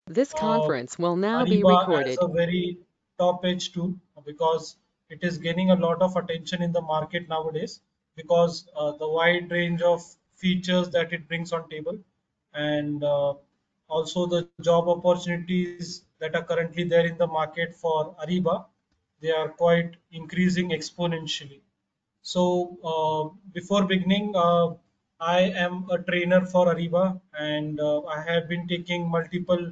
This uh, conference will now be Ariba as recorded. a very top edge tool because it is gaining a lot of attention in the market nowadays because the wide range of features that it brings on table, and also the job opportunities that are currently there in the market for Ariba, they are quite increasing exponentially. So before beginning, I am a trainer for Ariba, and I have been taking multiple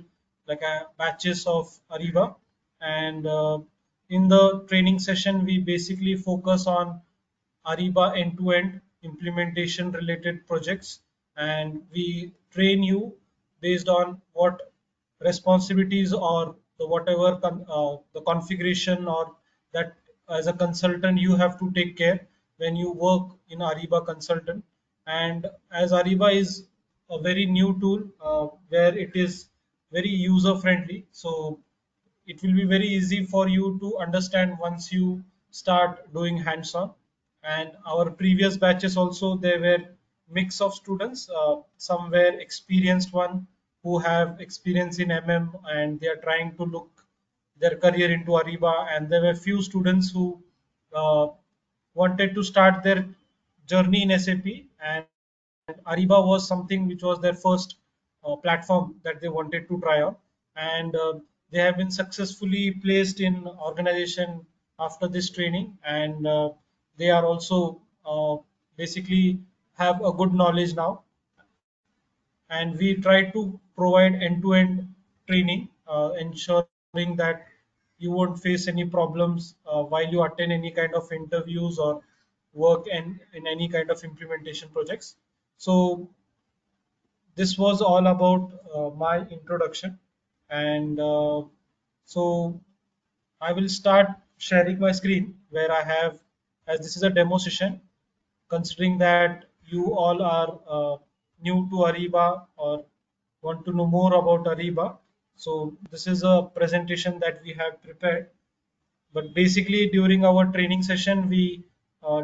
batches of Ariba. And in the training session, we basically focus on Ariba end-to-end implementation related projects, and we train you based on what responsibilities or the whatever the configuration or that as a consultant you have to take care when you work in Ariba consultant. And as Ariba is a very new tool where it is very user friendly, so it will be very easy for you to understand once you start doing hands-on. And our previous batches also, there were mix of students, some were experienced one who have experience in and they are trying to look their career into Ariba, and there were few students who uh, wanted to start their journey in SAP, and Ariba was something which was their first platform that they wanted to try on, and they have been successfully placed in organization after this training, and they are also basically have a good knowledge now. And we try to provide end-to-end training, ensuring that you won't face any problems while you attend any kind of interviews or work in any kind of implementation projects. So this was all about my introduction, and so I will start sharing my screen where I have, as this is a demo session, considering that you all are new to Ariba or want to know more about Ariba. So this is a presentation that we have prepared. But basically, during our training session, we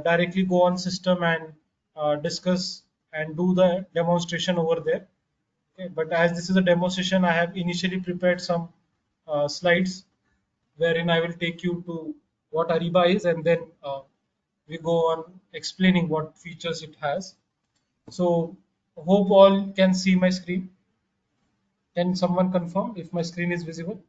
directly go on system and discuss and do the demonstration over there. Okay, but as this is a demo session, I have initially prepared some slides wherein I will take you to what Ariba is, and then we go on explaining what features it has. So hope all can see my screen. Can someone confirm if my screen is visible?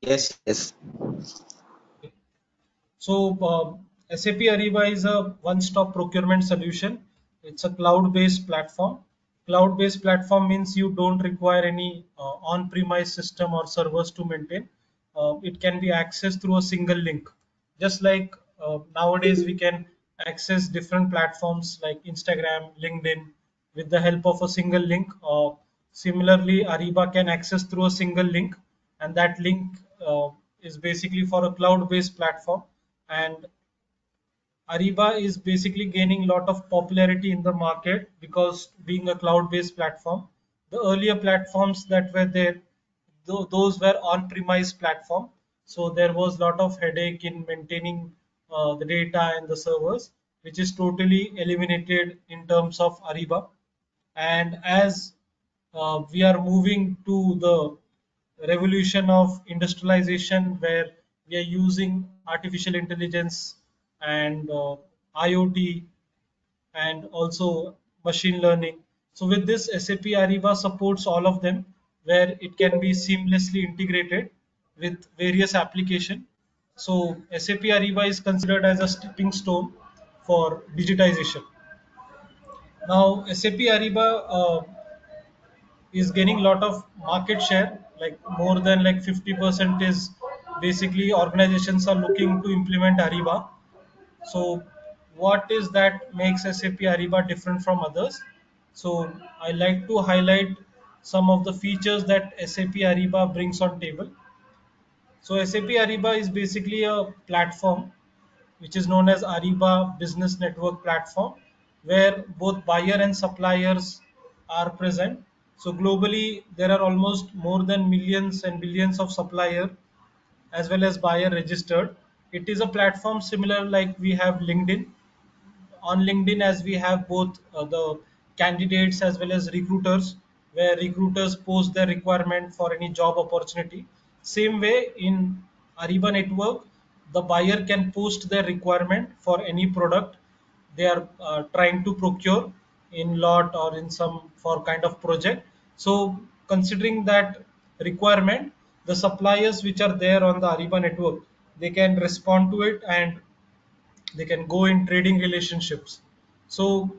Yes, yes. So SAP Ariba is a one-stop procurement solution. It's a cloud-based platform. Cloud-based platform means you don't require any on-premise system or servers to maintain. It can be accessed through a single link. Just like nowadays we can access different platforms like Instagram, LinkedIn with the help of a single link. Similarly, Ariba can access through a single link, and that link is basically for a cloud-based platform. And Ariba is basically gaining a lot of popularity in the market because being a cloud-based platform, the earlier platforms that were there, those were on-premise platform. So there was a lot of headache in maintaining the data and the servers, which is totally eliminated in terms of Ariba. And as we are moving to the revolution of industrialization where we are using artificial intelligence and IoT and also machine learning. So with this, SAP Ariba supports all of them where it can be seamlessly integrated with various application. So SAP Ariba is considered as a stepping stone for digitization. Now SAP Ariba is gaining a lot of market share, like more than like 50% is basically organizations are looking to implement Ariba. So what is that makes SAP Ariba different from others? So I like to highlight some of the features that SAP Ariba brings on table. So SAP Ariba is basically a platform which is known as Ariba Business Network Platform, where both buyer and suppliers are present. So globally, there are almost more than millions and billions of supplier as well as buyer registered. It is a platform similar like we have LinkedIn, on LinkedIn, as we have both the candidates as well as recruiters, where recruiters post their requirement for any job opportunity. Same way in Ariba network, the buyer can post their requirement for any product they are trying to procure in lot or in some for kind of project. So considering that requirement, the suppliers which are there on the Ariba network, they can respond to it and they can go in trading relationships. So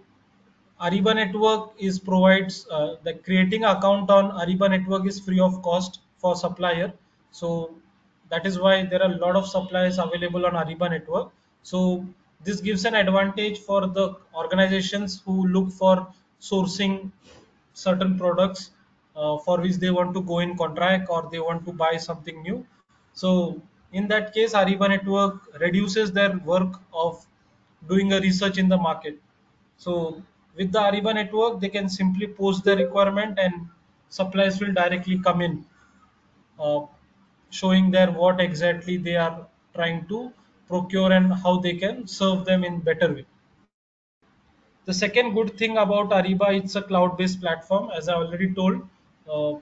Ariba network is provides the creating account on Ariba network is free of cost for supplier. So that is why there are a lot of suppliers available on Ariba network. So this gives an advantage for the organizations who look for sourcing certain products for which they want to go in contract or they want to buy something new. So in that case, Ariba network reduces their work of doing a research in the market. So with the Ariba network, they can simply post the requirement and suppliers will directly come in, uh, showing there what exactly they are trying to procure and how they can serve them in better way. The second good thing about Ariba, it's a cloud-based platform. As I already told, uh,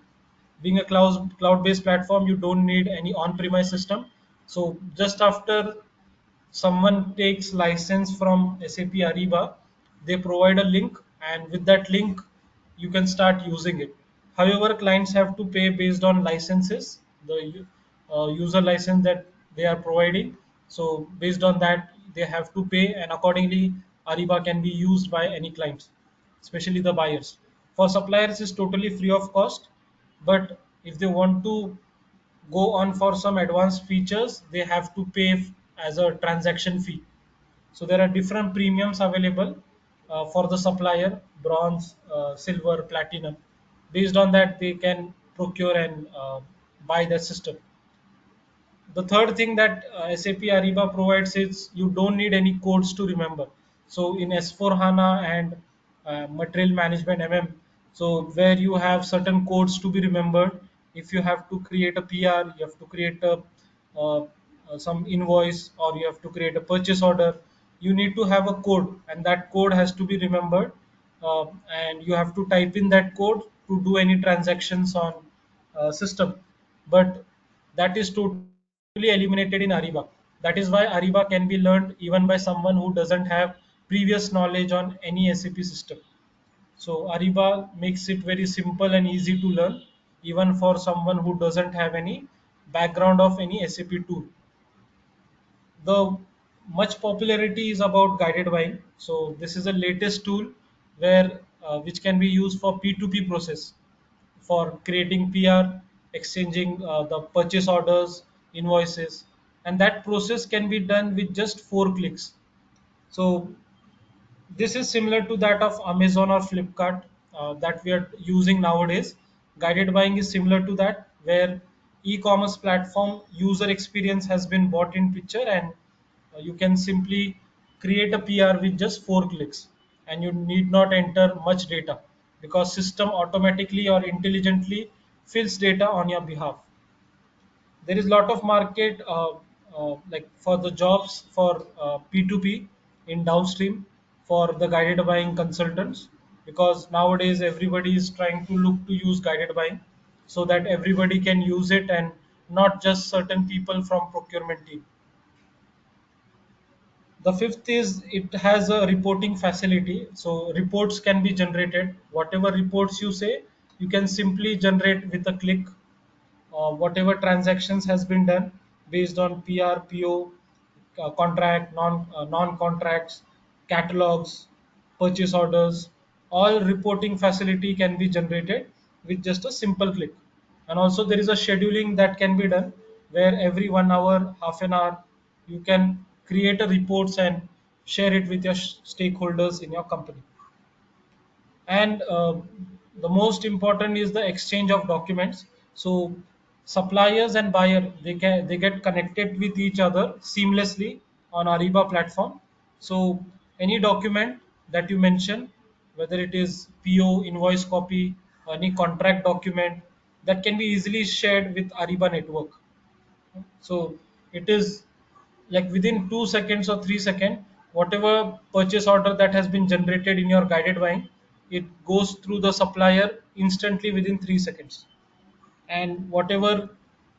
being a cloud-based platform, you don't need any on-premise system. So just after someone takes license from SAP Ariba, they provide a link, and with that link, you can start using it. However, clients have to pay based on licenses, the user license that they are providing. So based on that, they have to pay, and accordingly, Ariba can be used by any clients, especially the buyers. For suppliers, it's totally free of cost, but if they want to go on for some advanced features, they have to pay as a transaction fee. So there are different premiums available for the supplier: bronze, silver, platinum. Based on that, they can procure and buy the system. The third thing that SAP Ariba provides is you don't need any codes to remember. So in S4 HANA and Material Management so where you have certain codes to be remembered, if you have to create a PR, you have to create uh, some invoice, or you have to create a purchase order, you need to have a code, and that code has to be remembered, and you have to type in that code to do any transactions on system. But that is totally eliminated in Ariba. That is why Ariba can be learned even by someone who doesn't have previous knowledge on any SAP system. So Ariba makes it very simple and easy to learn, even for someone who doesn't have any background of any SAP tool. The much popularity is about guided buying. So this is the latest tool where which can be used for P2P process, for creating PR, exchanging the purchase orders, invoices, and that process can be done with just 4 clicks. So this is similar to that of Amazon or Flipkart that we are using nowadays. Guided buying is similar to that, where e-commerce platform user experience has been brought in picture, and you can simply create a PR with just 4 clicks, and you need not enter much data because system automatically or intelligently fills data on your behalf. There is lot of market like for the jobs for P2P in downstream for the guided buying consultants, because nowadays everybody is trying to look to use guided buying so that everybody can use it and not just certain people from procurement team. The fifth is it has a reporting facility. So reports can be generated. Whatever reports you say, you can simply generate with a click. Whatever transactions has been done based on PR, PO, contract, non-contracts, catalogs, purchase orders, all reporting facility can be generated with just a simple click. And also there is a scheduling that can be done, where every 1 hour, half an hour, you can create a reports and share it with your stakeholders in your company. And the most important is the exchange of documents. So suppliers and buyer, they get connected with each other seamlessly on Ariba platform. So any document that you mention, whether it is PO, invoice copy, or any contract document, that can be easily shared with Ariba network. So it is like within 2 seconds or 3 seconds, whatever purchase order that has been generated in your guided buying, it goes through the supplier instantly within 3 seconds. And whatever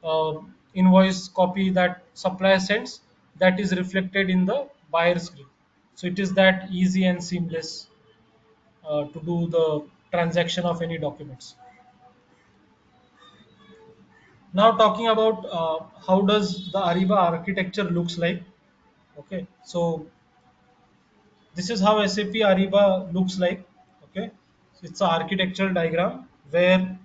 uh, invoice copy that supplier sends, that is reflected in the buyer screen. So it is that easy and seamless to do the transaction of any documents. Now talking about how does the Ariba architecture looks like. Okay, so this is how SAP Ariba looks like. Okay, so it's an architectural diagram where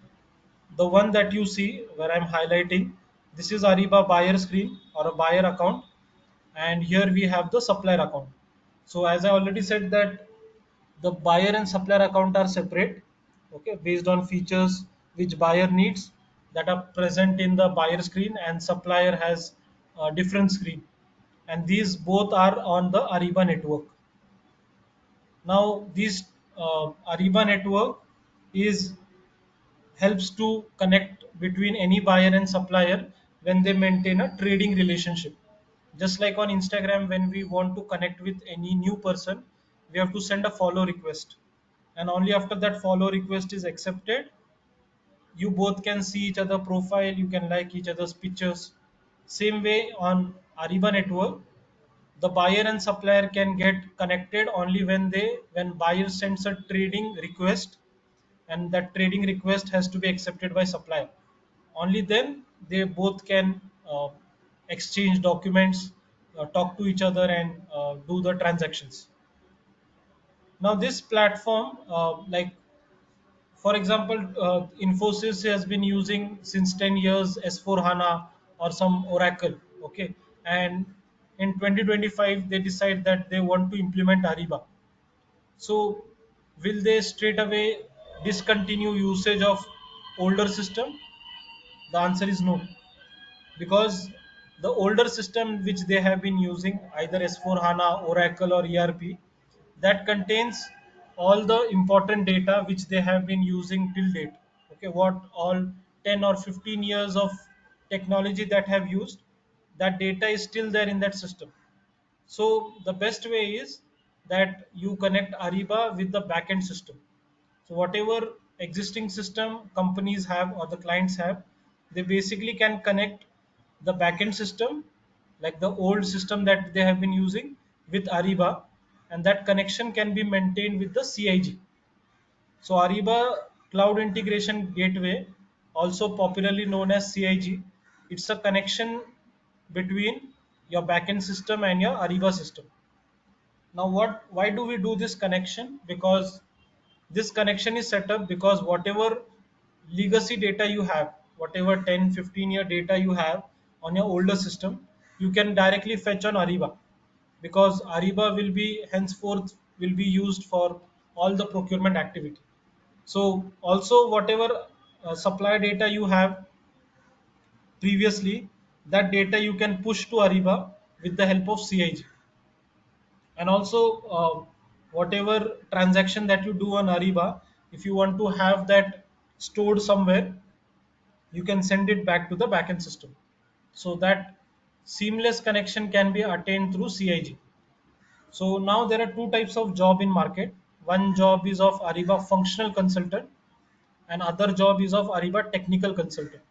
the one that you see where I'm highlighting, this is Ariba buyer screen or a buyer account, and here we have the supplier account. So as I already said that the buyer and supplier account are separate, okay, based on features which buyer needs that are present in the buyer screen, and supplier has a different screen, and these both are on the Ariba network. Now this Ariba network is helps to connect between any buyer and supplier when they maintain a trading relationship. Just like on Instagram, when we want to connect with any new person, we have to send a follow request, and only after that follow request is accepted, you both can see each other profile, you can like each other's pictures. Same way on Ariba network, the buyer and supplier can get connected only when buyer sends a trading request, and that trading request has to be accepted by supplier. Only then they both can exchange documents, talk to each other, and do the transactions. Now this platform, like for example, Infosys has been using since 10 years S4 HANA or some Oracle. Okay, and in 2025 they decide that they want to implement Ariba. So will they straight away discontinue usage of older system? The answer is no, because the older system which they have been using, either S4 HANA, Oracle, or ERP, that contains all the important data which they have been using till date. Okay, what all 10 or 15 years of technology that have used, that data is still there in that system. So the best way is that you connect Ariba with the backend system. So whatever existing system companies have or the clients have, they basically can connect the backend system, like the old system that they have been using, with Ariba, and that connection can be maintained with the CIG. So Ariba Cloud Integration Gateway, also popularly known as CIG, it's a connection between your backend system and your Ariba system. Now, why do we do this connection? Because this connection is set up because whatever legacy data you have, whatever 10, 15-year data you have on your older system, you can directly fetch on Ariba, because Ariba will be henceforth will be used for all the procurement activity. So also whatever supply data you have previously, that data you can push to Ariba with the help of CIG. And also whatever transaction that you do on Ariba, if you want to have that stored somewhere, you can send it back to the backend system. So that seamless connection can be attained through CIG. So now there are two types of job in market. One job is of Ariba functional consultant, and other job is of Ariba technical consultant.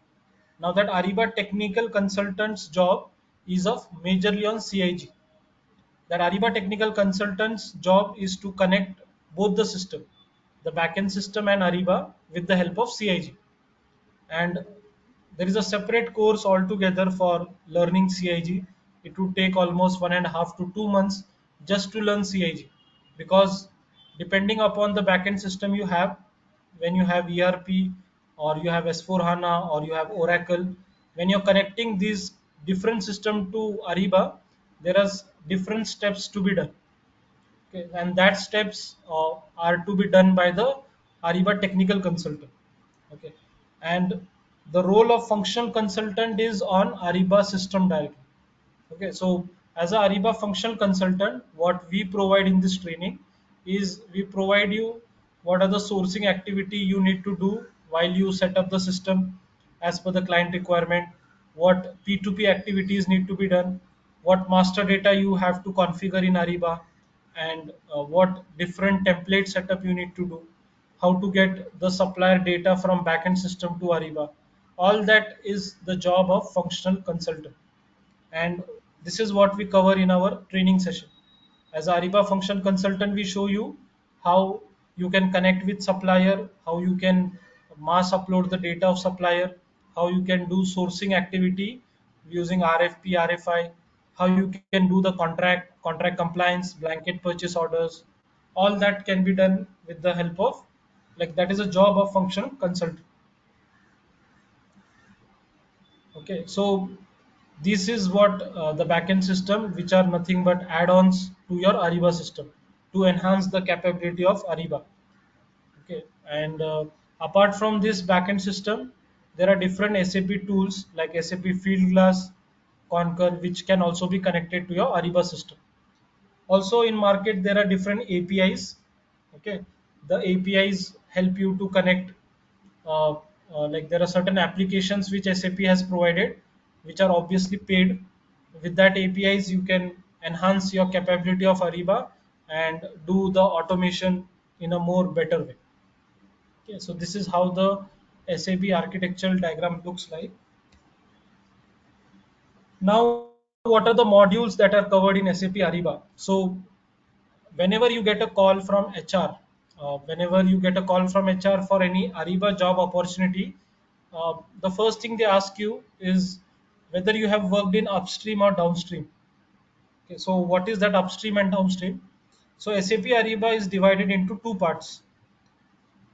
Now that Ariba technical consultant's job is of majorly on CIG. That Ariba technical consultant's job is to connect both the system, the backend system and Ariba, with the help of CIG. And there is a separate course altogether for learning CIG. It would take almost 1.5 to 2 months just to learn CIG, because depending upon the backend system you have, when you have ERP or you have S4 HANA or you have Oracle, when you're connecting these different system to Ariba, there are different steps to be done. Okay, and that steps are to be done by the Ariba technical consultant. Okay, and the role of functional consultant is on Ariba system directly. Okay, so as a Ariba functional consultant, what we provide in this training is we provide you what are the sourcing activity you need to do while you set up the system as per the client requirement, what P2P activities need to be done, what master data you have to configure in Ariba, and what different template setup you need to do, how to get the supplier data from backend system to Ariba. All that is the job of functional consultant, and this is what we cover in our training session. As a Ariba function consultant, we show you how you can connect with supplier, how you can mass upload the data of supplier, how you can do sourcing activity using RFP RFI, how you can do the contract compliance, blanket purchase orders. All that can be done with the help of, like, that is a job of functional consultant. Okay, so this is what the backend system, which are nothing but add-ons to your Ariba system to enhance the capability of Ariba. Okay, and apart from this backend system, there are different SAP tools like SAP Fieldglass, Concur, which can also be connected to your Ariba system. Also in market there are different APIs. Okay, the APIs help you to connect, uh, like there are certain applications which SAP has provided, which are obviously paid. With that APIs you can enhance your capability of Ariba and do the automation in a more better way. Okay, so this is how the SAP architectural diagram looks like. Now, what are the modules that are covered in SAP Ariba? So whenever you get a call from HR, whenever you get a call from HR for any Ariba job opportunity, the first thing they ask you is whether you have worked in upstream or downstream. Okay, so what is that upstream and downstream? So SAP Ariba is divided into two parts: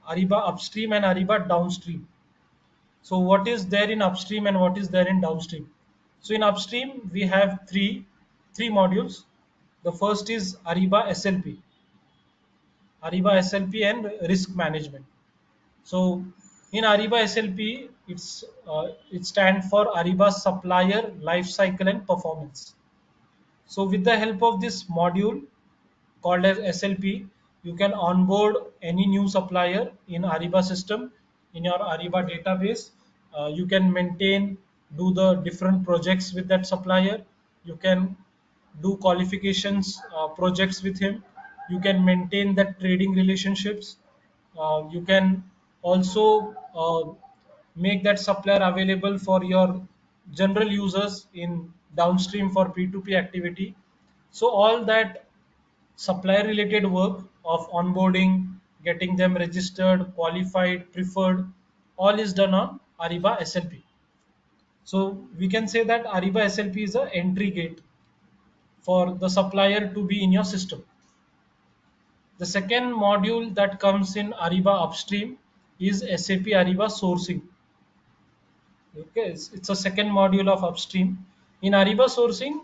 Ariba upstream and Ariba downstream. So what is there in upstream and what is there in downstream? So in upstream we have three modules. The first is Ariba SLP. Ariba SLP and risk management. So in Ariba SLP, it stands for Ariba Supplier Lifecycle and Performance. So with the help of this module called as SLP, you can onboard any new supplier in Ariba system in your Ariba database. You can maintain, do the different projects with that supplier. You can do qualifications projects with him. You can maintain that trading relationships. You can also make that supplier available for your general users in downstream for P2P activity. So all that supplier related work of onboarding, getting them registered, qualified, preferred, all is done on Ariba SLP. So we can say that Ariba SLP is a entry gate for the supplier to be in your system. The second module that comes in Ariba upstream is SAP Ariba sourcing. Okay, it's a second module of upstream. In Ariba sourcing,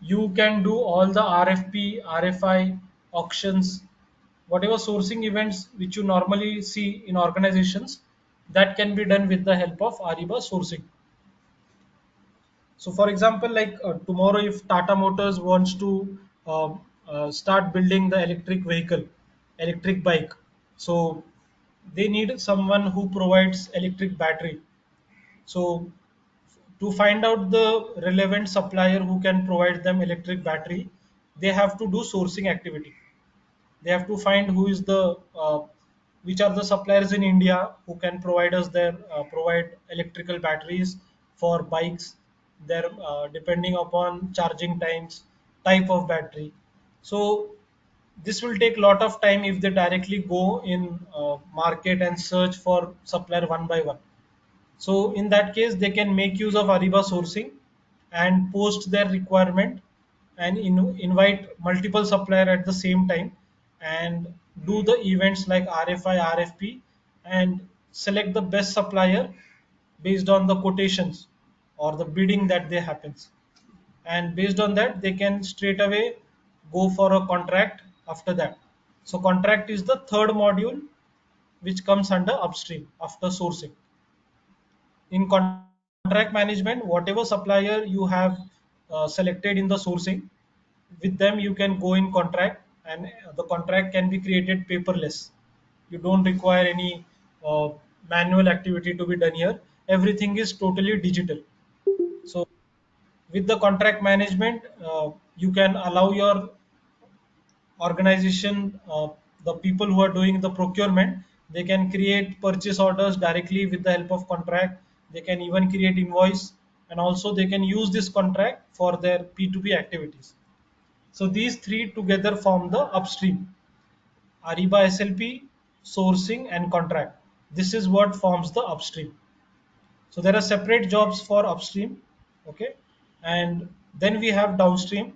you can do all the RFP, RFI, auctions, whatever sourcing events which you normally see in organizations, that can be done with the help of Ariba sourcing. So, for example, like tomorrow, if Tata Motors wants to start building the electric vehicle, electric bike, so they need someone who provides electric battery. So, to find out the relevant supplier who can provide them electric battery, they have to do sourcing activity. They have to find who is the which are the suppliers in India who can provide us their provide electrical batteries for bikes, their depending upon charging times, type of battery. So this will take a lot of time if they directly go in market and search for supplier one by one. So in that case, they can make use of Ariba sourcing and post their requirement and invite multiple supplier at the same time and do the events like RFI, RFP, and select the best supplier based on the quotations or the bidding that they happens. And based on that, they can straight away go for a contract after that. So contract is the third module which comes under upstream after sourcing. In contract management, whatever supplier you have selected in the sourcing, with them you can go in contract, and the contract can be created paperless. You don't require any manual activity to be done here. Everything is totally digital. So With the contract management, you can allow your organization, the people who are doing the procurement, they can create purchase orders directly with the help of contract. They can even create invoice, and also they can use this contract for their P2P activities. So these three together form the upstream: Ariba SLP, sourcing, and contract. This is what forms the upstream. So there are separate jobs for upstream, okay, and then we have downstream.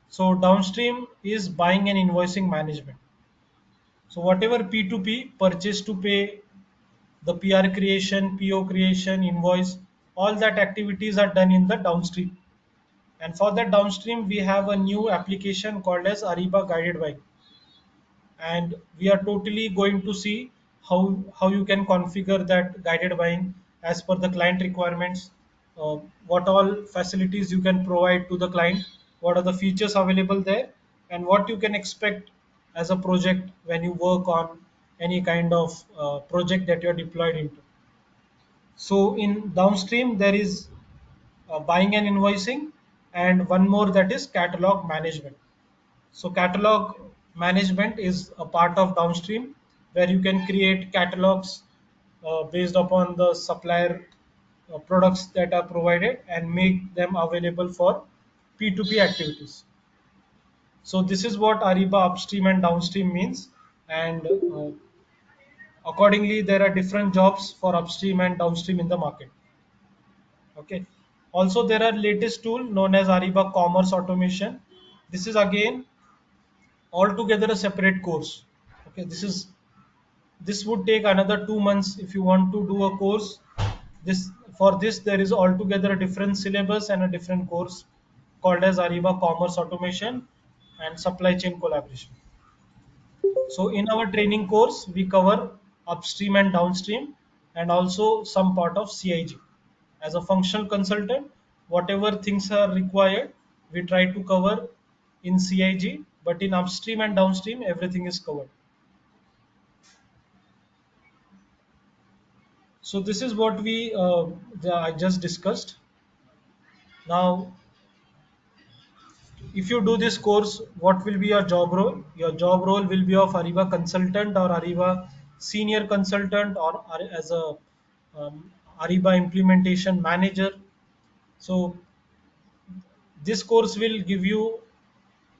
So downstream is buying and invoicing management. So whatever P2P, purchase to pay, the PR creation, PO creation, invoice, all that activities are done in the downstream. And for that downstream, we have a new application called as Ariba Guided Buying. And we are totally going to see how you can configure that guided buying as per the client requirements, uh, what all facilities you can provide to the client, what are the features available there, and what you can expect as a project when you work on any kind of project that you're deployed into. So in downstream there is buying and invoicing, and one more, that is catalog management. So catalog management is a part of downstream, where you can create catalogs based upon the supplier products that are provided and make them available for P2P activities. So this is what Ariba upstream and downstream means, and accordingly there are different jobs for upstream and downstream in the market. Okay. Also there are latest tool known as Ariba Commerce Automation. This is again altogether a separate course. Okay, this would take another 2 months if you want to do a course. This For this there is altogether a different syllabus and a different course called as Ariba Commerce Automation and Supply Chain Collaboration. So in our training course we cover upstream and downstream, and also some part of CIG. As a functional consultant, whatever things are required we try to cover in CIG, but in upstream and downstream everything is covered. So this is what I just discussed. Now, if you do this course, what will be your job role? Your job role will be of Ariba consultant or Ariba senior consultant, or as a Ariba implementation manager. So this course will give you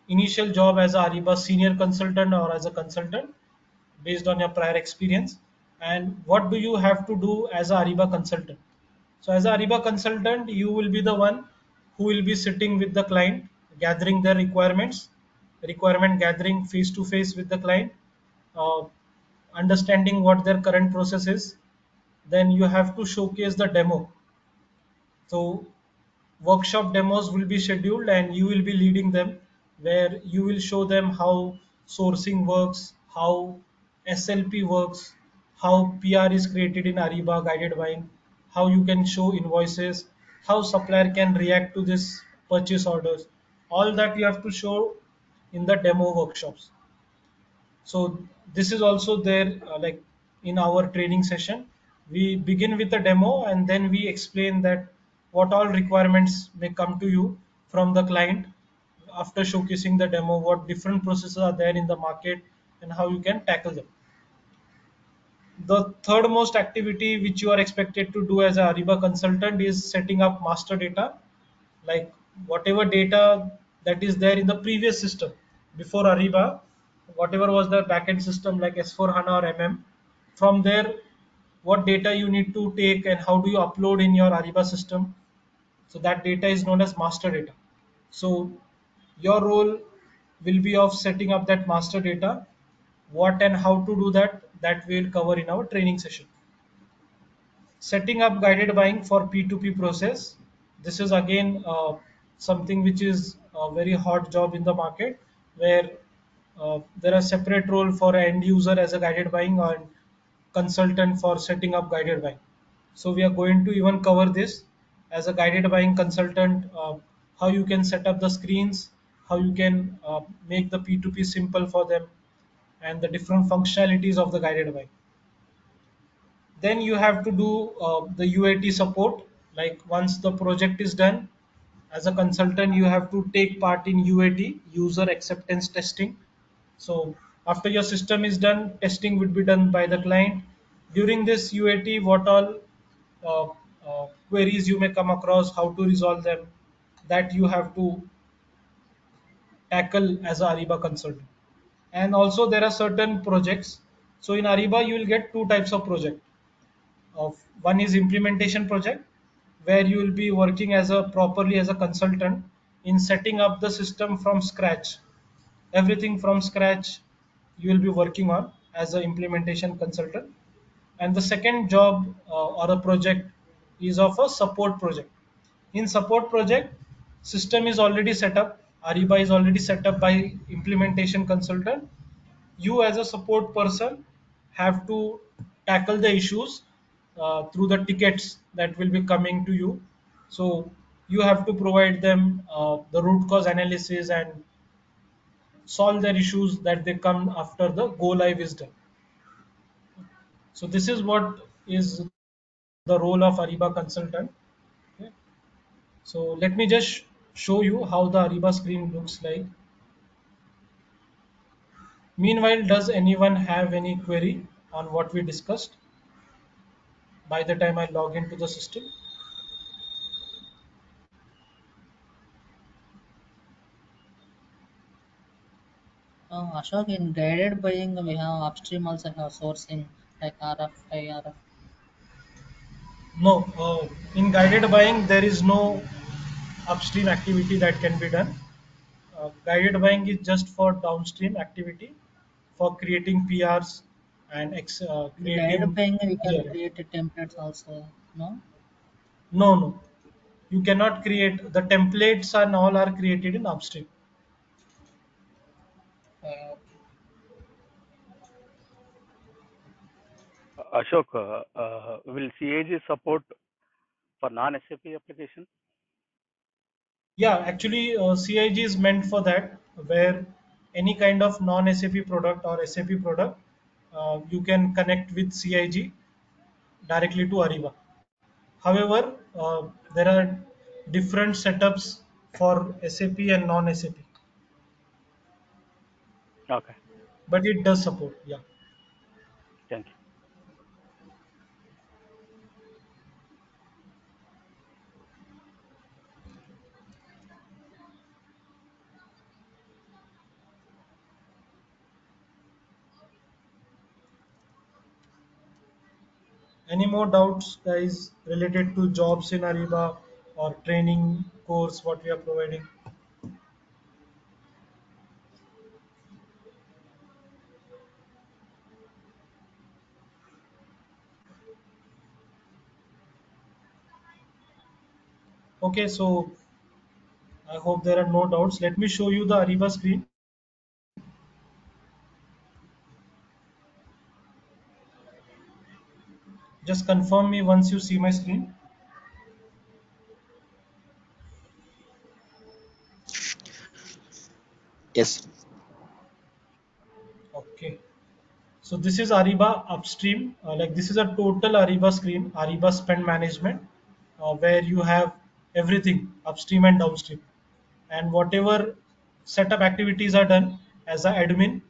initial job as a Ariba senior consultant or as a consultant based on your prior experience. And what do you have to do as a Ariba consultant? So as a Ariba consultant, you will be the one who will be sitting with the client, gathering their requirements, requirement gathering face to face with the client, uh, understanding what their current process is. Then you have to showcase the demo. So workshop demos will be scheduled and you will be leading them, where you will show them how sourcing works, how SLP works, how PR is created in Ariba guided buying, how you can show invoices, how supplier can react to this purchase orders. All that you have to show in the demo workshops. So this is also there, like in our training session we begin with a demo, and then we explain that what all requirements may come to you from the client after showcasing the demo, what different processes are there in the market, and how you can tackle them. The third most activity which you are expected to do as a Ariba consultant is setting up master data, like whatever data that is there in the previous system before Ariba, whatever was the backend system like S4 HANA or MM. From there, what data you need to take and how do you upload in your Ariba system. So that data is known as master data. So your role will be of setting up that master data. What and how to do that, that we'll cover in our training session. Setting up guided buying for P2P process. This is again something which is a very hot job in the market, where there are separate role for end user as a guided buying and consultant for setting up guided buying. So we are going to even cover this as a guided buying consultant, how you can set up the screens, how you can make the P2P simple for them, and the different functionalities of the guided buying. Then you have to do the UAT support. Like once the project is done, as a consultant, you have to take part in UAT, user acceptance testing. So after your system is done, testing would be done by the client. During this UAT, what all uh, queries you may come across, how to resolve them, that you have to tackle as a Ariba consultant. And also there are certain projects. So in Ariba, you will get two types of project. Of one is implementation project, where you will be working as a properly as a consultant in setting up the system from scratch. Everything from scratch you will be working on as an implementation consultant. And the second job or a project is of a support project. In support project, system is already set up, Ariba is already set up by implementation consultant. You as a support person have to tackle the issues through the tickets that will be coming to you. So you have to provide them the root cause analysis and solve their issues that they come after the go live is done. So this is what is the role of Ariba consultant. Okay. So let me just show you how the Ariba screen looks like. Meanwhile, does anyone have any query on what we discussed by the time I log into the system? Ashok, in guided buying, we have upstream also have sourcing like RF, IRF. No, in guided buying, there is no upstream activity that can be done. Guided buying is just for downstream activity for creating PRs and In guided creating buying, we can ERF. create templates also. No. No, no, you cannot create the templates and all are created in upstream. Uh, Ashok, will CAG support for non-SAP application? Yeah, actually, CIG is meant for that, where any kind of non-SAP product or SAP product, you can connect with CIG directly to Ariba. However, there are different setups for SAP and non-SAP, Okay, but it does support. Yeah. thank you. Any more doubts, guys, related to jobs in Ariba or training course what we are providing? Okay, so I hope there are no doubts. Let me show you the Ariba screen. Just confirm me once you see my screen. Yes. Okay. So this is Ariba upstream. Like this is a total Ariba screen, Ariba spend management, where you have everything upstream and downstream, and whatever setup activities are done as a admin,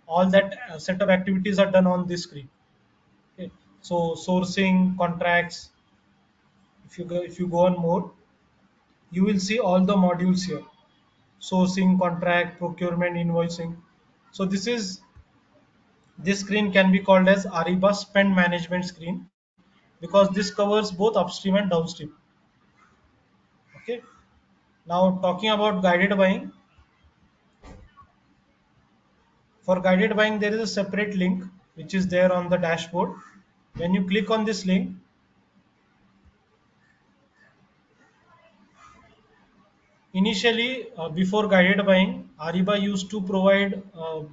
all that setup activities are done on this screen. Okay. So sourcing, contracts. If you go on more, you will see all the modules here: sourcing, contract, procurement, invoicing. So this screen can be called as Ariba spend management screen because this covers both upstream and downstream. Okay. Now talking about guided buying. For guided buying, there is a separate link which is there on the dashboard. When you click on this link, initially before guided buying, Ariba used to provide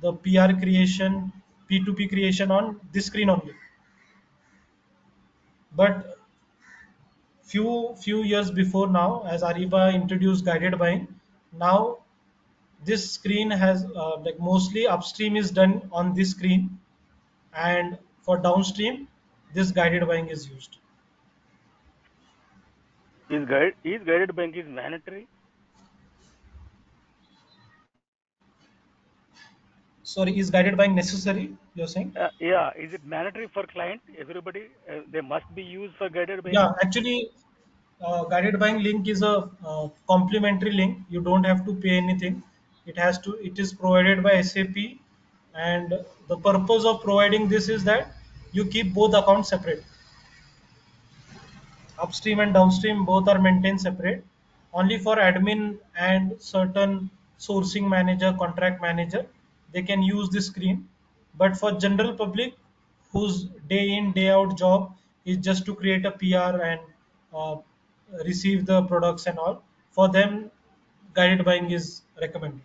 the PR creation, P2P creation on this screen only. But few years before now, as Ariba introduced guided buying, now this screen has like mostly upstream is done on this screen, and for downstream this guided buying is used. Is guided bank is mandatory? Sorry, is guided buying necessary? You're saying? Yeah, is it mandatory for client? Everybody they must be used for guided buying. Yeah, actually, guided buying link is a complimentary link. You don't have to pay anything. It is provided by SAP, and the purpose of providing this is that you keep both accounts separate. Upstream and downstream both are maintained separate. Only for admin and certain sourcing manager, contract manager, they can use this screen. But for general public, whose day in day out job is just to create a PR and uh, receive the products and all, for them, guided buying is recommended.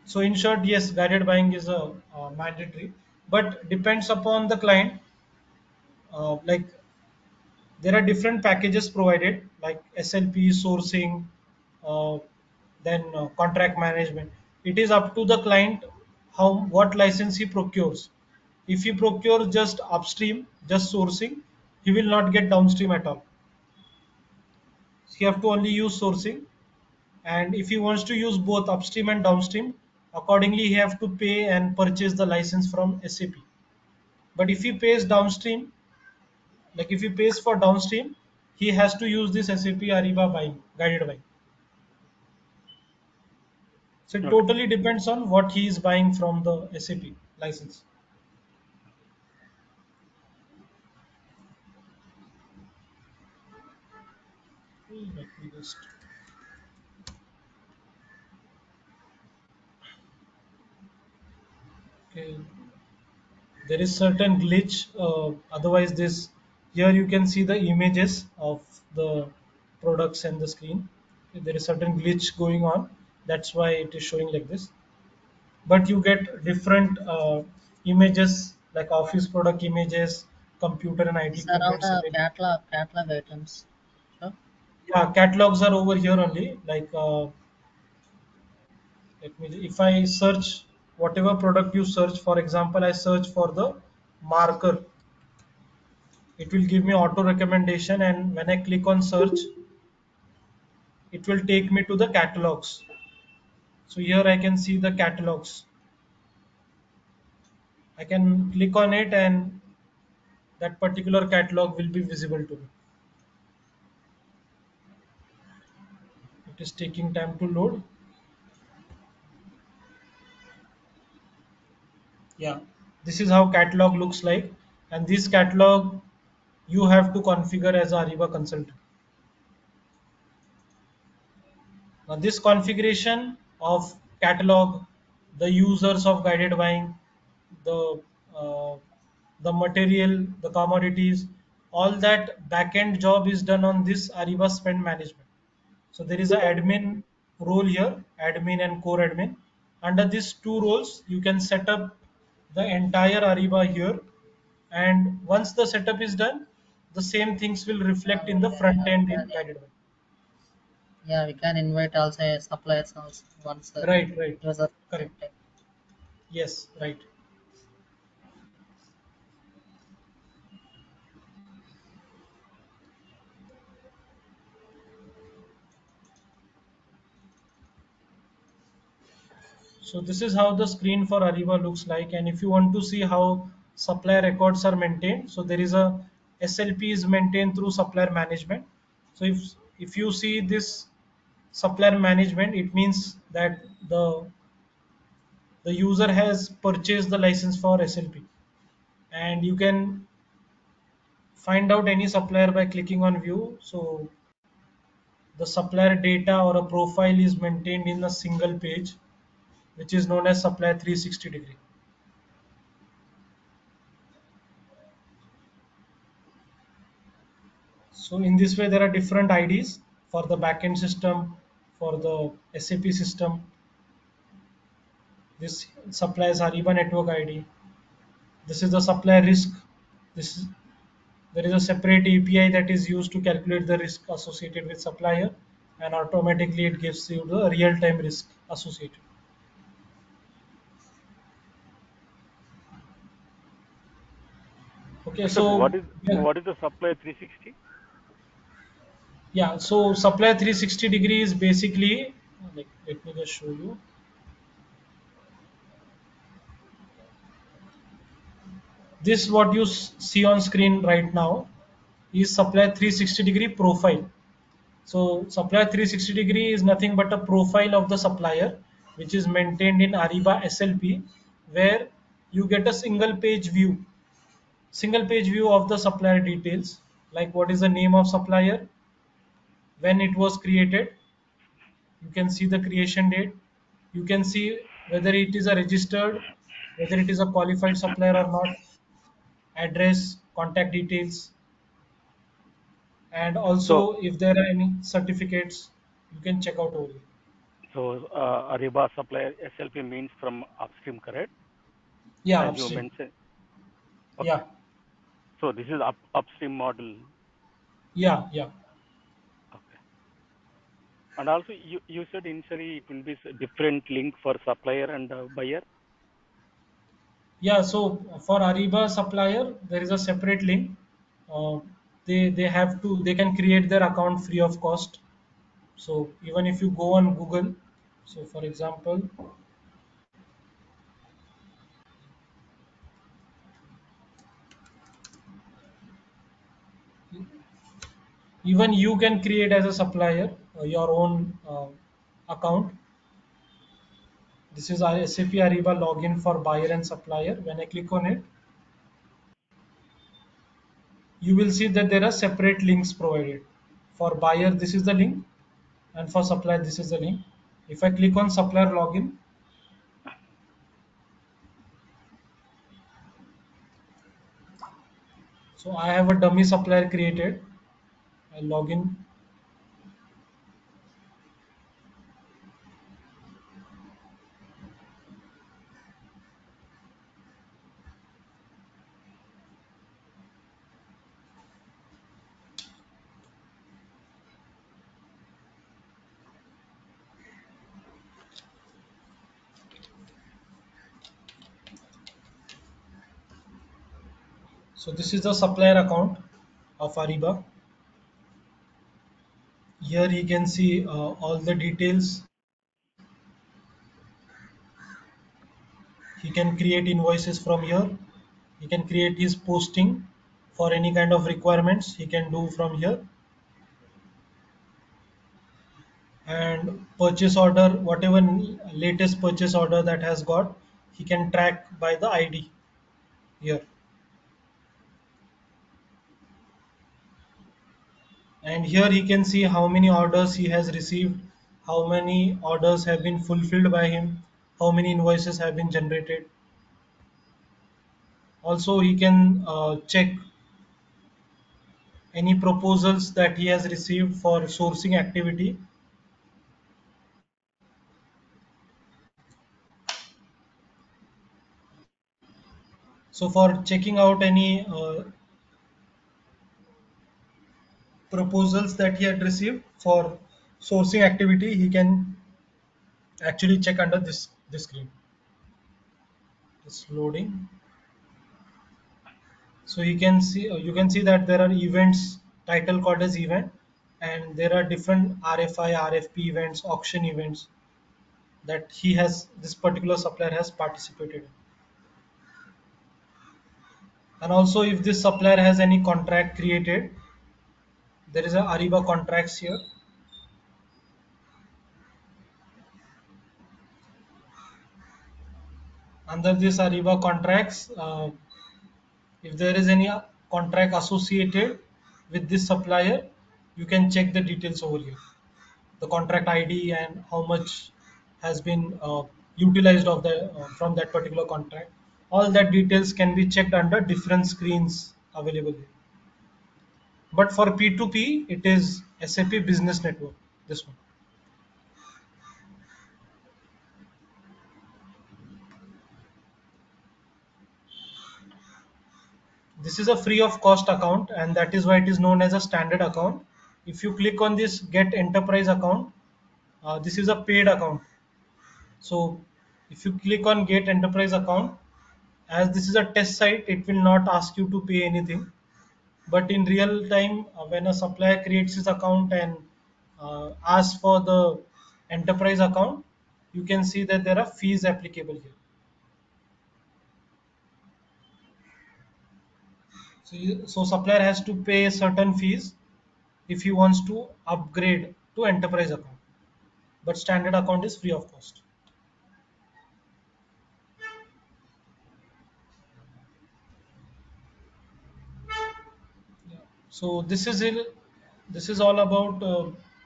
So in short, yes, guided buying is a mandatory, but depends upon the client. Like there are different packages provided like SLP sourcing, uh, then contract management. It is up to the client how what license he procures. If he procures just upstream, just sourcing, he will not get downstream at all. He have to only use sourcing, and if he wants to use both upstream and downstream, accordingly he have to pay and purchase the license from SAP. But if he pays downstream, like if he pays for downstream, he has to use this SAP Ariba buying, guided buying. So it Okay. totally depends on what he is buying from the SAP license. Let me just. Okay. There is certain glitch. Otherwise, this here you can see the images of the products and the screen. There is certain glitch going on. That's why it is showing like this. But you get different images like office product images, computer and IT These are all equipment the select. catalog items. Sure. Yeah, catalogs are over here only. Like let me, if I search whatever product you search, for example, I search for the marker, it will give me auto recommendation, and when I click on search, it will take me to the catalogs. So here I can see the catalogs. I can click on it and that particular catalog will be visible to me. It is taking time to load. Yeah, this is how catalog looks like, and this catalog you have to configure as a Ariba consultant. Now this configuration of catalog, the users of guided buying, the uh, the material, the commodities, all that backend job is done on this Ariba spend management. So there is an admin role here, admin and core admin. Under these two roles, you can set up the entire Ariba here. And once the setup is done, the same things will reflect in the front end in guided buying. Yeah, we can invite also suppliers also once Right, right. user Correct. accepted. Yes, right. So this is how the screen for Ariba looks like. And if you want to see how supplier records are maintained, so there is a SLP is maintained through supplier management. So if you see this supplier management, it means that the user has purchased the license for SLP, and you can find out any supplier by clicking on view. So the supplier data or a profile is maintained in a single page, which is known as supplier 360 degree. So in this way, there are different IDs for the backend system, for the SAP system. This supplies Ariba network ID. This is the supplier risk. This is, there is a separate API that is used to calculate the risk associated with supplier, and automatically it gives you the real-time risk associated. Okay, So so yeah, what is the supply 360? Yeah, so supply 360 degree is basically, like, let me just show you. This what you see on screen right now is supply 360-degree profile. So supply 360-degree is nothing but a profile of the supplier which is maintained in Ariba SLP, where you get a single page view of the supplier details, like what is the name of supplier, when it was created, you can see the creation date, you can see whether it is a registered, whether it is a qualified supplier or not, address, contact details, and So, also if there are any certificates, you can check out over here. Ariba supplier SLP means from upstream, correct? Yeah, As you upstream. mentioned. Okay. Yeah, So this is upstream model. yeah, yeah. Okay. And also, you said initially it will be different link for supplier and buyer. Yeah, so for Ariba supplier, there is a separate link. Uh, they can create their account free of cost. So even if you go on Google, so for example, even you can create as a supplier your own account. This is our SAP Ariba login for buyer and supplier. When I click on it, you will see that there are separate links provided. For buyer, this is the link, and for supplier, this is the link. If I click on supplier login, so I have a dummy supplier created. I log in. So this is the supplier account of Ariba. Here you can see all the details. He can create invoices from here. He can create his posting for any kind of requirements he can do from here, and purchase order, whatever latest purchase order that has got, he can track by the ID here. And here he can see how many orders he has received, how many orders have been fulfilled by him, how many invoices have been generated. Also he can check any proposals that he has received for sourcing activity. So for checking out any proposals that he had received for sourcing activity, he can actually check under this screen. It's loading. So you can see that there are events title called as event, and there are different RFI, RFP events, auction events that this particular supplier has participated in. And also if this supplier has any contract created, there is a Ariba contracts here. Under this Ariba contracts, if there is any contract associated with this supplier, you can check the details over here. The contract ID and how much has been utilized of the from that particular contract. All that details can be checked under different screens available here. But for P2P, it is SAP Business Network. This one. This is a free of cost account, and that is why it is known as a standard account. If you click on this Get Enterprise account, this is a paid account. So if you click on Get Enterprise account, as this is a test site, it will not ask you to pay anything. But in real time, when a supplier creates his account and asks for the enterprise account, you can see that there are fees applicable here. So supplier has to pay certain fees if he wants to upgrade to enterprise account. But standard account is free of cost. Yeah. So this is all about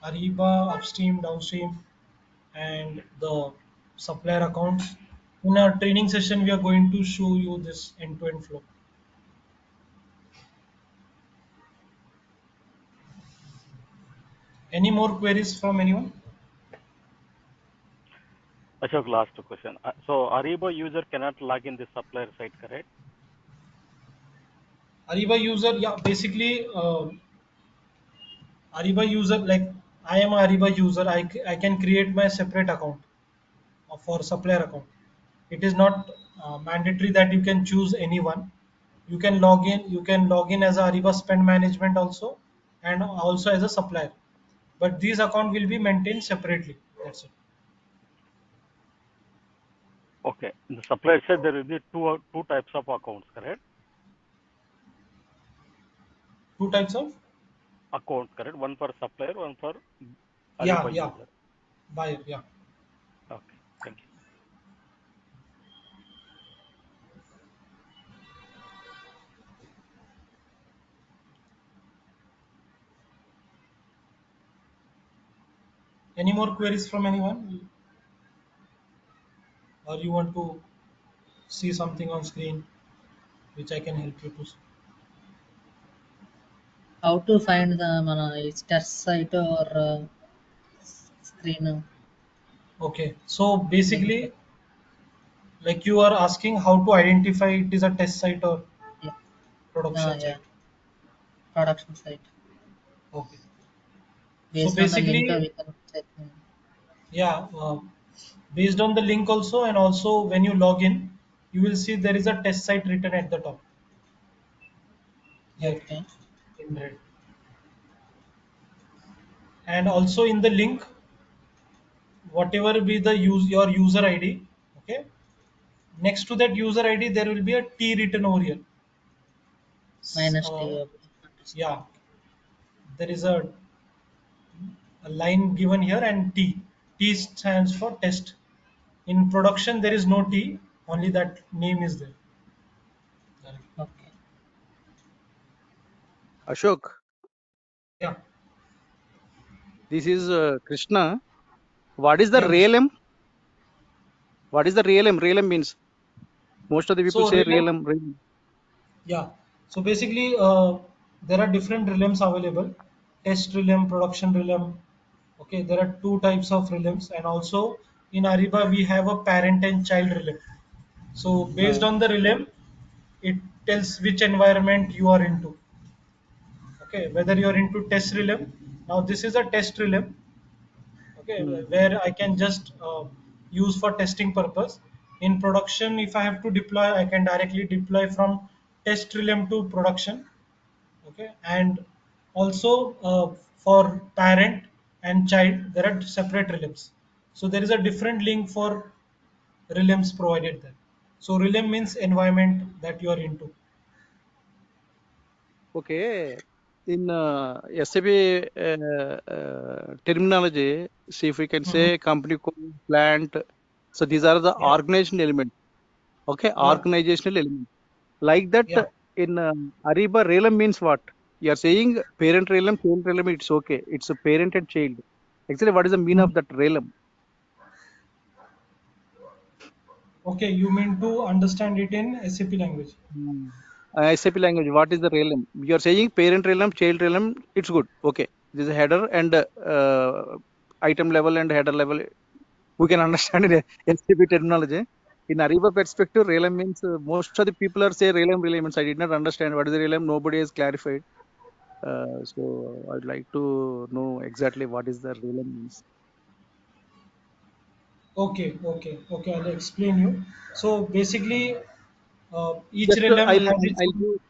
Ariba upstream, downstream, and the supplier accounts. In our training session, we are going to show you this end-to-end flow. Any more queries from anyone? Ashok, last question. So Ariba user cannot log in the supplier site, correct? Ariba user, yeah, basically Ariba user, like I am a Ariba user, I can create my separate account for supplier account. It is not mandatory that you can choose anyone. You can log in as a Ariba spend management also, and also as a supplier. But these account will be maintained separately. That's it. Okay. In the supplier side, there will be two types of accounts, correct? Two types of, Accounts, correct? One for supplier, one for yeah, Ariba yeah, user. buyer, yeah. Okay. Thank you. Any more queries from anyone, or you want to see something on screen which I can help you to? How to find the test site or screen Okay, so link? basically, like you are asking how to identify it is a test site or Yeah, production yeah, site. production site. Okay, so Based on the link, basically, we can check. yeah, based on the link also, and also when you log in, you will see there is a test site written at the top here Okay, in red, and also in the link, whatever be the your user ID, okay, next to that user ID there will be a T written over here. minus T. Okay, understood. Yeah, there is a line given here, and T. T stands for test. In production, there is no T, only that name is there. Okay. Ashok, Yeah, this is Krishna. What is the yeah, Krishna. real M? What is the real M? Real M means most of the people So say relay, real M. Real M. yeah. So basically, there are different realms available. Test realm, production realm. Okay, there are two types of realms, and also in Ariba we have a parent and child realm. So based Uh, on the realm, it tells which environment you are into. Okay, whether you are into test realm. Now this is a test realm. Okay, hmm. where I can just use for testing purpose. In production, if I have to deploy, I can directly deploy from test realm to production. Okay, and also for parent and child there are separate realms, so there is a different link for realms provided there. So realm means environment that you are into. Okay. In SAP terminology, see if we can Mhm. say company code, plant. So these are the Yeah, organizational element. Okay, yeah, organizational element. Like that yeah. in Ariba, realm means what? You are saying parent realm, child realm. It's okay. It's a parent and child. Actually, what is the meaning Mhm. of that realm? Okay, you mean to understand it in SAP language. Hmm. SAP language, what is the realm? You are saying parent realm, child realm, it's good. Okay. This is header and item level and header level. We can understand in SAP terminology. In Ariba perspective, realm means most of the people are say realm means I did not understand what is the realm. Nobody has clarified. So I'd like to know exactly what is the realm means. Okay, okay, okay. I'll explain you. So basically, each Just realm I'll has its I'll own. give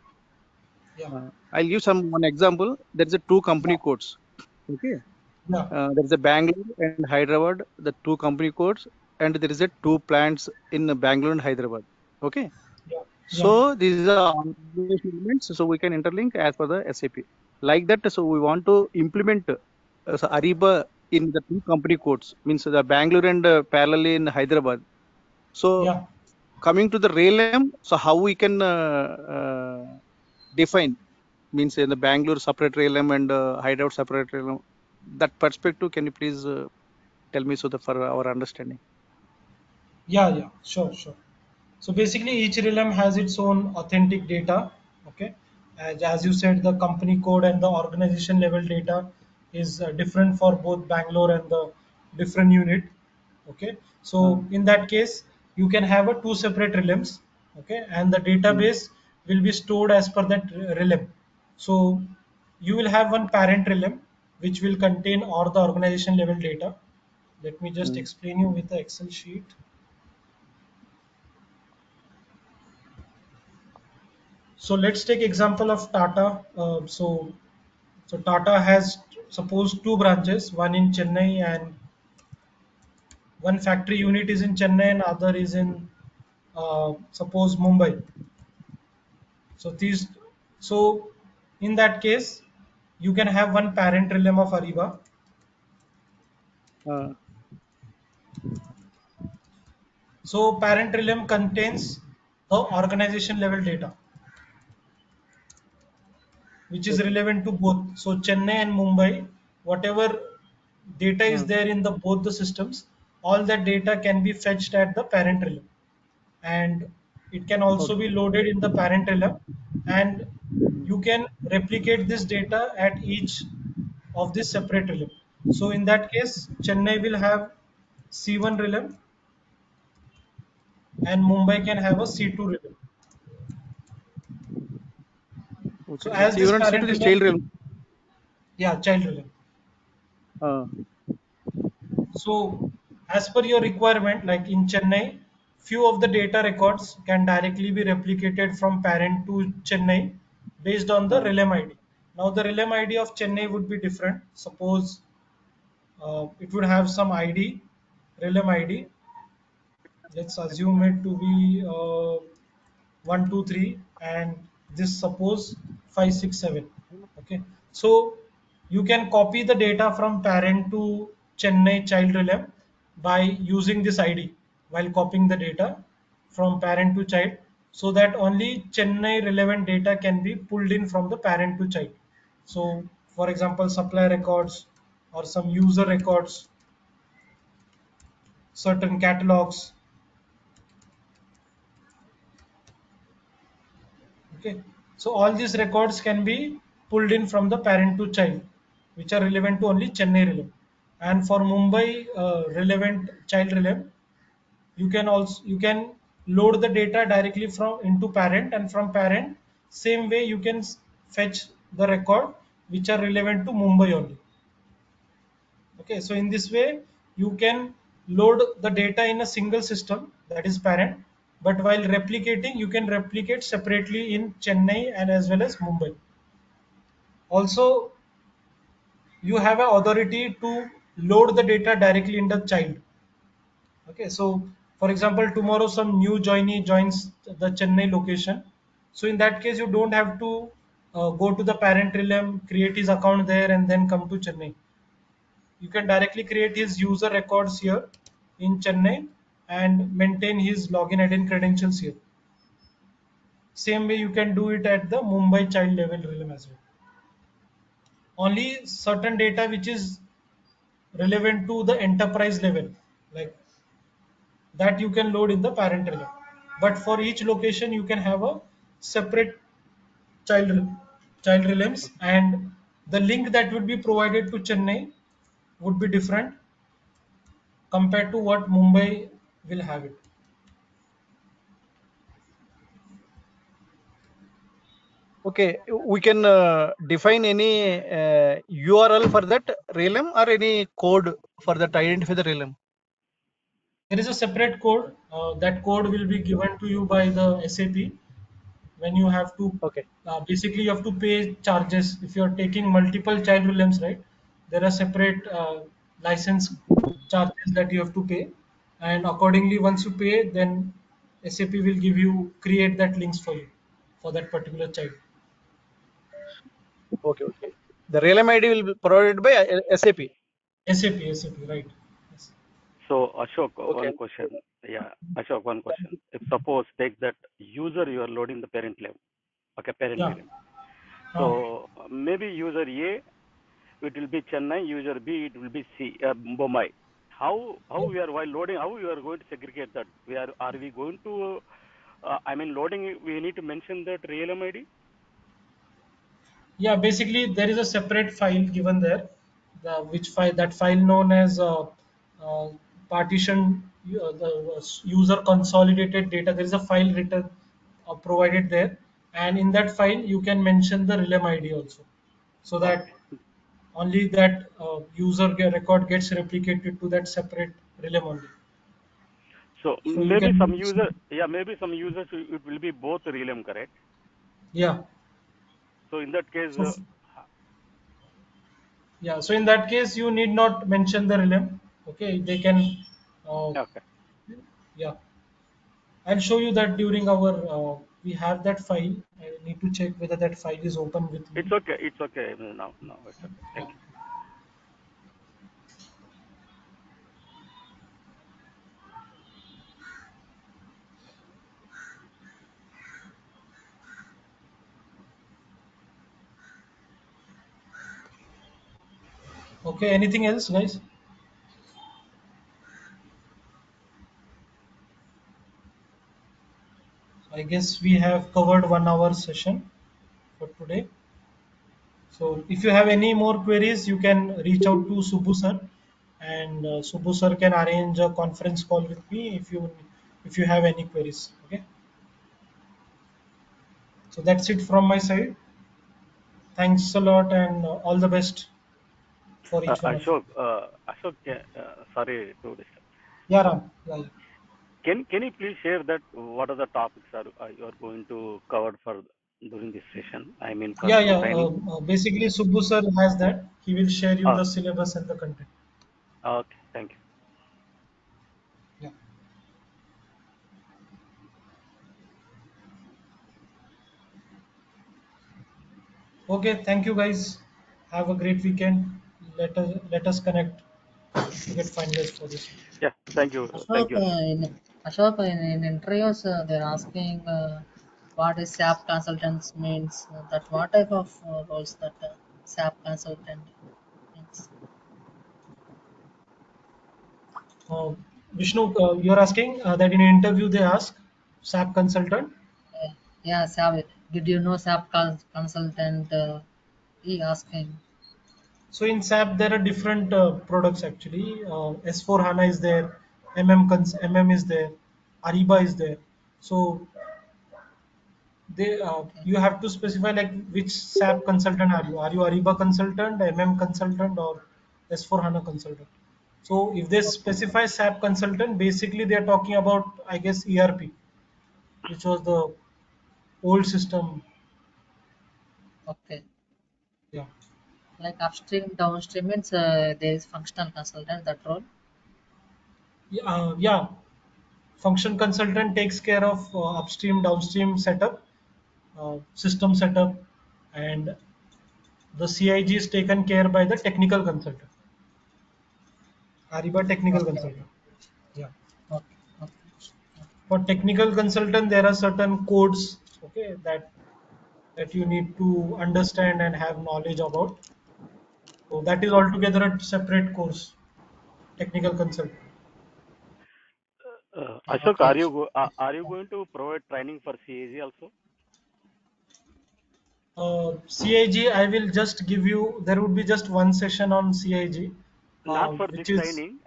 Yeah. I'll give one example. There is a two company Yeah, codes. Okay. yeah, There is a Bangalore and Hyderabad, the two company codes, and there is a two plants in Bangalore and Hyderabad. Okay. yeah, yeah, So these are organizational elements. So we can interlink as per the SAP. Like that. So we want to implement so Ariba in the two company codes. Means the Bangalore and parallelly in Hyderabad. So yeah. coming to the realm, so how we can define, means in the Bangalore separate realm and Hyderabad separate realm. That perspective, can you please tell me so that for our understanding? Yeah, yeah, sure, sure. So basically, each realm has its own authentic data. Okay, as you said, the company code and the organization level data is different for both Bangalore and the different unit. Okay, Uh, so in that case, you can have a two separate realms. Okay, and the mm, database will be stored as per that realm. So you will have one parent realm which will contain all the organization level data. Let me just mm, explain you with the Excel sheet. So let's take example of Tata. So Tata has suppose two branches, one in Chennai and one factory unit is in Chennai and other is in suppose Mumbai. So these, so in that case, you can have one parent realm of Ariba. uh, So parent realm contains the organization level data, which is okay. relevant to both. So Chennai and Mumbai, whatever data is Uh, there in the both the systems, all that data can be fetched at the parent realm, and it can also okay. be loaded in the parent realm, and you can replicate this data at each of this separate realm. So in that case, Chennai will have C1 realm and Mumbai can have a C2 realm. So Okay. as So this even C to parent this child realm, realm. yeah, child realm. Uh, So, as per your requirement, like in Chennai, few of the data records can directly be replicated from parent to Chennai based on the uh, realm ID. Now, the realm ID of Chennai would be different. Suppose it would have some ID, realm ID. Let's assume it to be 1 2 3, and this suppose 5 6 7. Okay, so you can copy the data from parent to Chennai child realm by using this id while copying the data from parent to child, so that only Chennai relevant data can be pulled in from the parent to child. So for example, supply records or some user records, certain catalogs. Okay, so all these records can be pulled in from the parent to child, which are relevant to only Chennai realm. And for Mumbai relevant child realm, you can load the data directly from into parent, and from parent, same way you can fetch the record which are relevant to Mumbai only. Okay, so in this way you can load the data in a single system, that is parent, but while replicating you can replicate separately in Chennai and as well as Mumbai. Also, you have a authority to load the data directly in the child. Okay, so for example, tomorrow some new joinee joins the Chennai location. So in that case you don't have to go to the parent realm, create his account there and then come to Chennai. You can directly create his user records here in Chennai and maintain his login ID and credentials here. Same way you can do it at the Mumbai child level realm as well. Only certain data which is relevant to the enterprise level, like that you can load in the parent realm. But for each location you can have a separate child child realms, and the link that would be provided to Chennai would be different compared to what Mumbai will have it. okay. We can define any URL for that realm or any code for that identify the realm. There is a separate code. That code will be given to you by the SAP when you have to Okay. basically you have to pay charges if you are taking multiple child realms, right? There are separate license charges that you have to pay, and accordingly, once you pay, then SAP will give you create that links for you for that particular child. Okay. Okay. The realm ID will be provided by SAP. SAP, right? Yes. So Ashok, Okay. one question. Yeah, Ashok, one question. If suppose take that user you are loading the parent level, okay, parent Yeah. element. Uh, So maybe user A it will be Chennai, user B it will be Mumbai. How yeah. we are while loading? How we are going to segregate that? Are we going to? I mean loading. We need to mention that real ID. Yeah, basically there is a separate file given there, which file that file known as uh, partition the user consolidated data. There is a file written provided there, and in that file you can mention the realm ID also, so that Okay. only that record gets replicated to that separate realm only. So So you maybe some can, user, yeah, maybe some users it will be both realm, correct? yeah. So in that case, So yeah, so in that case you need not mention the realm. Okay, they can. Uh, okay, yeah. I'll show you that during our we have that file. I need to check whether that file is open with me. it's okay, it's okay. Now it's okay. Yeah. Thank you. Okay. Anything else, guys? I guess we have covered 1 hour session for today. So if you have any more queries, you can reach out to Subbu sir, and Subbu sir can arrange a conference call with me if you have any queries. Okay. So that's it from my side. Thanks a lot, and all the best for each one of you. Ashok, sorry to disturb. Yeah, Ram. Yeah, yeah. Can you please share that what are the topics you are going to cover for during this session? I mean for Yeah, yeah. training. Basically, Subbu sir has that. He will share you Oh, the syllabus and the content. okay, thank you. Yeah. Okay. Thank you, guys. Have a great weekend. Let us connect to get finalized for this. Yeah, thank Ashok, you, Ashok. in interviews, they're asking what is SAP consultants means. That what type of roles that SAP consultant means. Uh, Vishnu, you're asking that in an interview they ask SAP consultant. Yeah, SAP. Did you know SAP consultant? He asking. So in SAP there are different products actually. S4 HANA is there, MM is there, Ariba is there. So Okay, you have to specify like which SAP consultant are you? Are you Ariba consultant, MM consultant, or S4 HANA consultant? So if they okay, specify SAP consultant, basically they are talking about, I guess, ERP, which was the old system. okay. Yeah. Like upstream, downstream means there is functional consultant that role. Yeah. Function consultant takes care of upstream, downstream setup, system setup, and the CIG is taken care by the technical consultant, Ariba technical Okay, consultant. Yeah. okay, okay. For technical consultant, there are certain codes, okay, that you need to understand and have knowledge about. So that is altogether a separate course, technical consultant. Ashok, Okay, are you going to provide training for CAG also? CIG, I will just give you. There would be just one session on CIG, Not for this which is. training.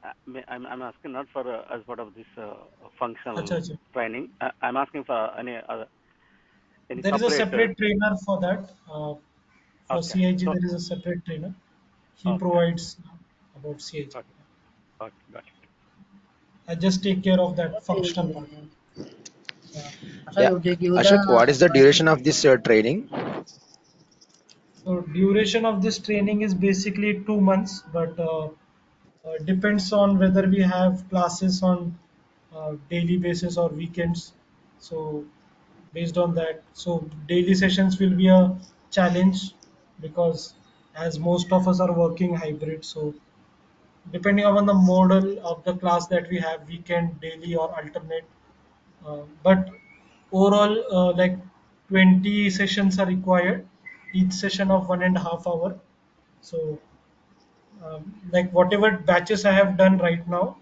I'm asking not for as part of this functional Acha, acha. training. I'm asking for any There is a separate. separate trainer for that. For Okay. CIG, So there is a separate trainer. He okay. provides about CIG. Okay. Okay. Got it. I just take care of that functional part. okay. Yeah. Ashok, Yeah. would you give Ashok, what the is the brief duration of introduction? this training? So duration of this training is basically 2 months, but depends on whether we have classes on daily basis or weekends. So based on that, so daily sessions will be a challenge because as most of us are working hybrid, so depending upon the model of the class that we have, weekend, daily, or alternate. But overall, like 20 sessions are required, each session of 1.5 hour. So, like whatever batches I have done right now,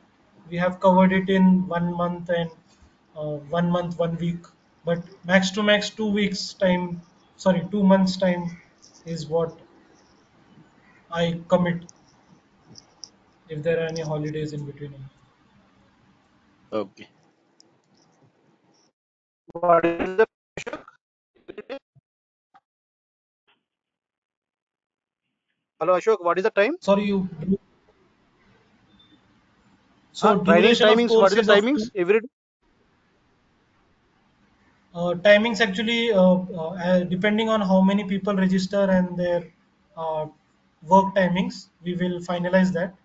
we have covered it in 1 month and 1 month, 1 week. But max to max 2 weeks time, sorry, 2 months time is what I commit if there are any holidays in between. Okay. What is the hello Ashok? What is the time? Sorry, you. So Training duration of timings. What course is the is of timings? Every day? timings actually depending on how many people register and their uh, work timings, we will finalize that.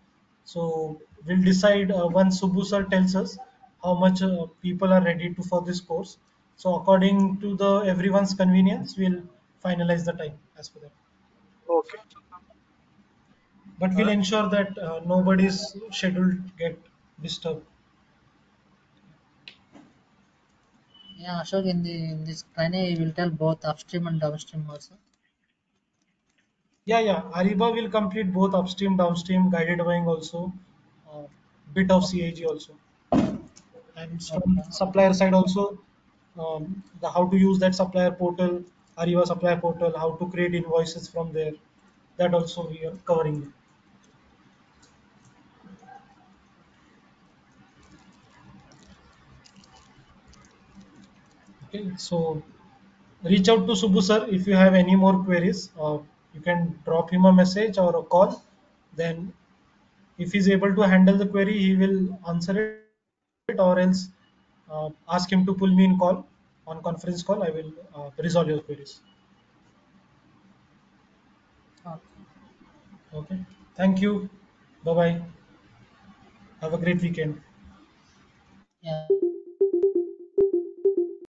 So we'll decide once Subbu sir tells us how much people are ready to for this course. So according to the everyone's convenience, we'll finalize the time as per that. Okay. But we'll ensure that nobody's schedule get disturbed. Yeah, Ashok, in this training, you will tell both upstream and downstream also. Yeah, yeah. Ariba will complete both upstream, downstream, guided buying also, uh, bit of CAG also, and from Okay. supplier side also, the how to use that supplier portal, Ariba supplier portal, how to create invoices from there. That also we are covering. Okay, so reach out to Subbu sir if you have any more queries. You can drop him a message or a call. Then if he's able to handle the query, he will answer it, or else ask him to pull me in call on conference call. I will resolve your queries. Okay. Okay. Thank you. Bye bye. Have a great weekend. Yeah.